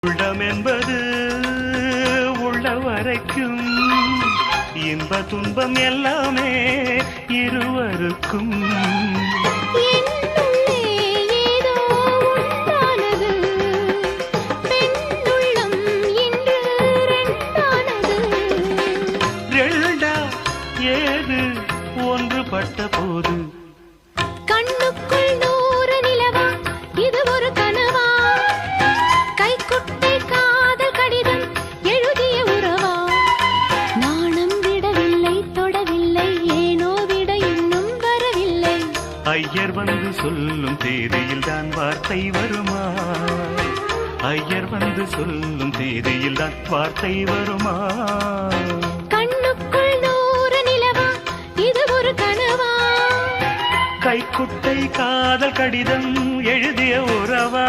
உள்ளம் என்பது உள்ள வரைக்கும் இன்ப துன்பம் எல்லாமே இருவருக்கும். ஏது ஒன்றுபட்ட போது கண்ணுக்குள் நூறு நிலவா, இது ஒரு கனவா? கைக்குட்டை காதல் கடிதம் எழுதிய உறவா? நாணம் விடவில்லை, தொடவில்லை, ஏனோ விட இன்னும் வரவில்லை. ஐயர் வந்து சொல்லும் தேதியில் தான் வார்த்தை வருமா? ஐயர் வந்து சொல்லும் தேதியில் தான் வார்த்தை வருமா? கைக்குட்டை காதல் கடிதம் எழுதிய உறவா?